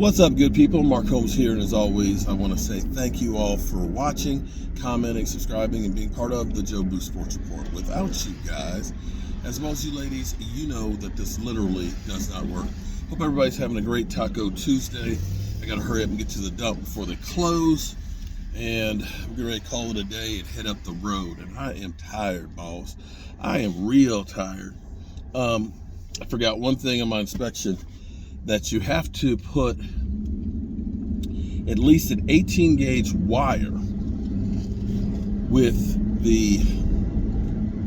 What's up, good people? Mark Holmes here, and as always, I want to say thank you all for watching, commenting, subscribing, and being part of the Joe Boo Sports Report. Without you guys, as well as you ladies, you know that this literally does not work. Hope everybody's having a great Taco Tuesday. I got to hurry up and get to the dump before they close, and we're getting ready to call it a day and head up the road. And I am tired, boss. I am real tired. I forgot one thing on my inspection, that you have to put at least an 18 gauge wire with the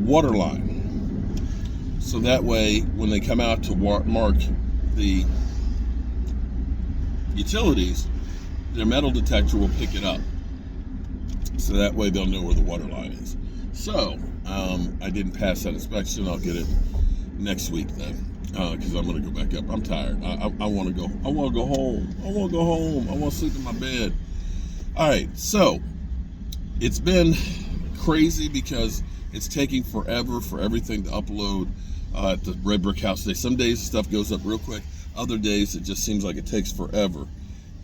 water line. So that way, when they come out to mark the utilities, their metal detector will pick it up. So that way they'll know where the water line is. So, I didn't pass that inspection. I'll get it next week then. Because I'm going to go back up. I'm tired. I want to go. I want to go home. I want to go home. I want to sleep in my bed. All right. So it's been crazy because it's taking forever for everything to upload at the Red Brick House today. Some days stuff goes up real quick. Other days it just seems like it takes forever.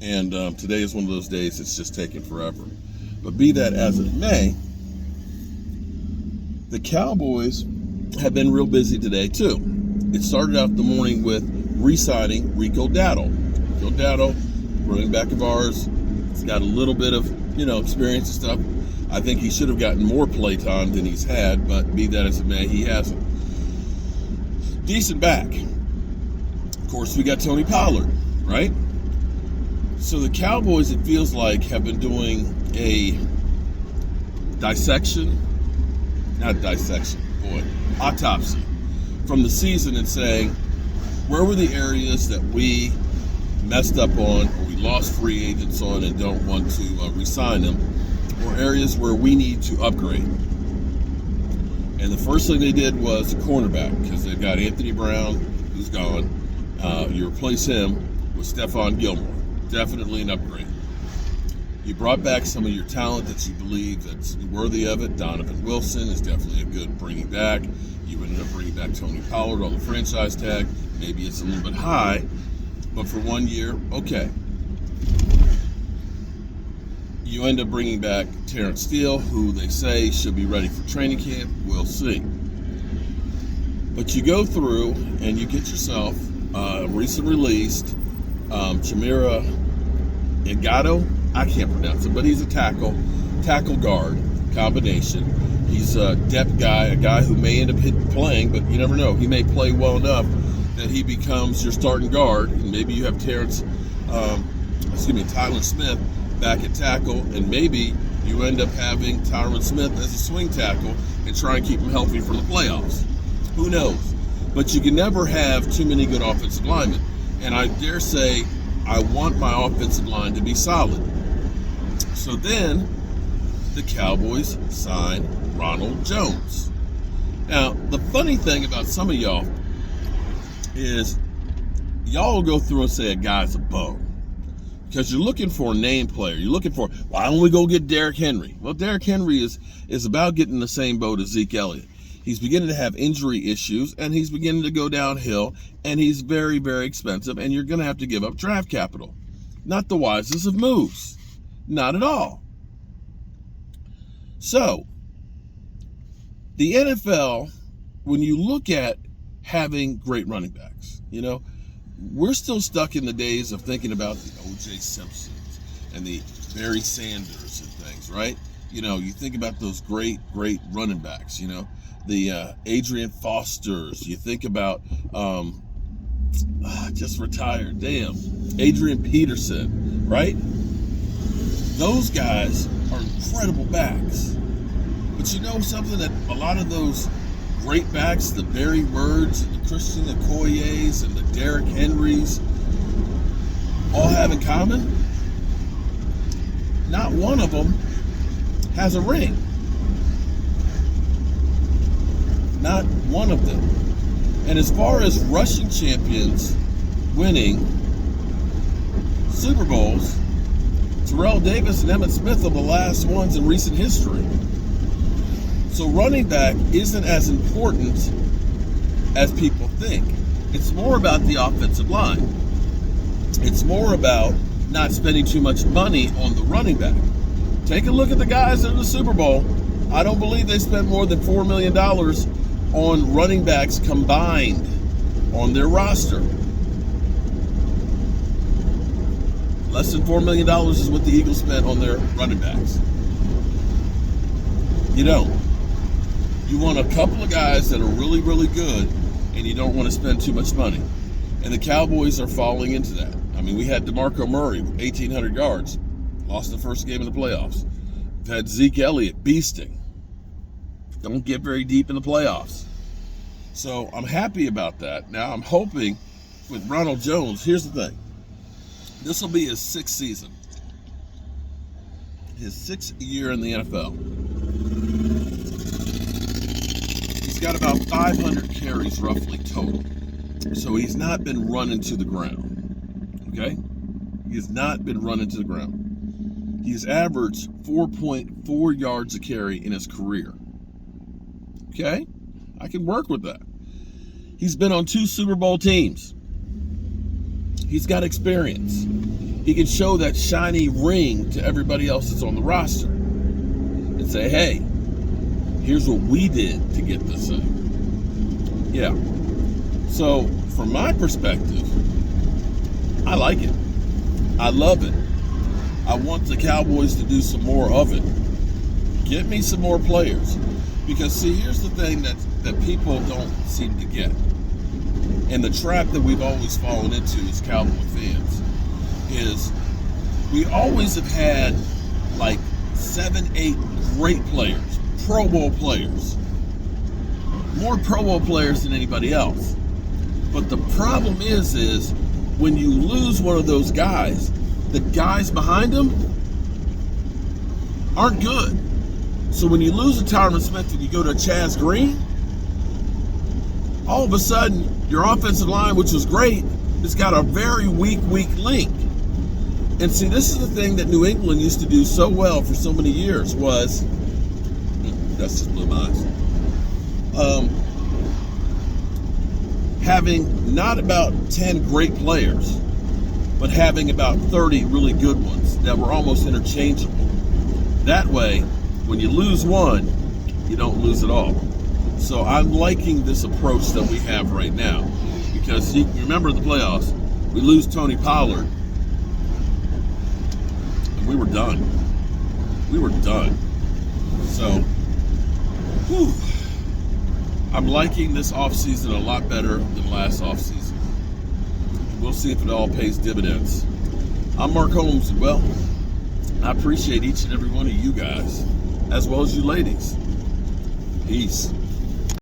And today is one of those days it's just taking forever. But be that as it may, the Cowboys have been real busy today too. It started out the morning with re-signing Rico Dowdle. Rico Dowdle, running back of ours, he's got a little bit of, experience and stuff. I think he should have gotten more play time than he's had, but be that as it may, he hasn't. Decent back. Of course, we got Tony Pollard, right? So the Cowboys, it feels like, have been doing a autopsy from the season and saying, where were the areas that we messed up on or we lost free agents on and don't want to re-sign them, or areas where we need to upgrade. And the first thing they did was cornerback, because they've got Anthony Brown, who's gone. You replace him with Stephon Gilmore. Definitely an upgrade. You brought back some of your talent that you believe that's worthy of it. Donovan Wilson is definitely a good bringing back. You ended up bringing back Tony Pollard on the franchise tag. Maybe it's a little bit high, but for 1 year, okay. You end up bringing back Terrence Steele, who they say should be ready for training camp. We'll see. But you go through and you get yourself recently released Chimera Igado. I can't pronounce it, but he's a tackle guard combination. He's a depth guy, a guy who may end up playing, but you never know. He may play well enough that he becomes your starting guard, and maybe you have Tyler Smith back at tackle, and maybe you end up having Tyron Smith as a swing tackle and try and keep him healthy for the playoffs. Who knows? But you can never have too many good offensive linemen, and I dare say I want my offensive line to be solid. So then the Cowboys sign Ronald Jones. Now, the funny thing about some of y'all is y'all will go through and say a guy's a bum because you're looking for a name player. You're looking for, why don't we go get Derrick Henry? Well, Derrick Henry is about getting in the same boat as Zeke Elliott. He's beginning to have injury issues, and he's beginning to go downhill, and he's very, very expensive, and you're going to have to give up draft capital. Not the wisest of moves. Not at all. So, the NFL, when you look at having great running backs, we're still stuck in the days of thinking about the O.J. Simpsons and the Barry Sanders and things, right? You think about those great running backs, the Adrian Fosters. You think about, just retired, Adrian Peterson, right? Those guys are incredible backs. But you know something that a lot of those great backs, the Barry Words and the Christian Okoyes and the Derrick Henrys, all have in common? Not one of them has a ring. Not one of them. And as far as rushing champions winning Super Bowls, Terrell Davis and Emmitt Smith are the last ones in recent history. So running back isn't as important as people think. It's more about the offensive line. It's more about not spending too much money on the running back. Take a look at the guys in the Super Bowl. I don't believe they spent more than $4 million on running backs combined on their roster. Less than $4 million is what the Eagles spent on their running backs. You don't. You want a couple of guys that are really, really good, and you don't want to spend too much money. And the Cowboys are falling into that. I mean, we had DeMarco Murray, 1,800 yards, lost the first game in the playoffs. We've had Zeke Elliott beasting. Don't get very deep in the playoffs. So I'm happy about that. Now I'm hoping with Ronald Jones, here's the thing. This will be his 6th season. His 6th year in the NFL. He's got about 500 carries roughly total. So he's not been running to the ground. Okay? He has not been running to the ground. He's averaged 4.4 yards a carry in his career. Okay? I can work with that. He's been on 2 Super Bowl teams. He's got experience. He can show that shiny ring to everybody else that's on the roster and say, hey, here's what we did to get this thing. Yeah. So, from my perspective, I like it. I love it. I want the Cowboys to do some more of it. Get me some more players. Because, see, here's the thing that people don't seem to get. And the trap that we've always fallen into as Cowboy fans is we always have had like 7, 8 great players, Pro Bowl players. More Pro Bowl players than anybody else. But the problem is when you lose one of those guys, the guys behind them aren't good. So when you lose a Tyron Smith and you go to Chaz Green, all of a sudden your offensive line, which was great, has got a very weak link. And see, this is the thing that New England used to do so well for so many years was, that's just blew my eyes, having not about 10 great players, but having about 30 really good ones that were almost interchangeable. That way, when you lose one, you don't lose it all. So I'm liking this approach that we have right now. Because you remember the playoffs, we lose Tony Pollard, and we were done. We were done. So, I'm liking this offseason a lot better than last offseason. We'll see if it all pays dividends. I'm Mark Holmes, and well, I appreciate each and every one of you guys, as well as you ladies. Peace.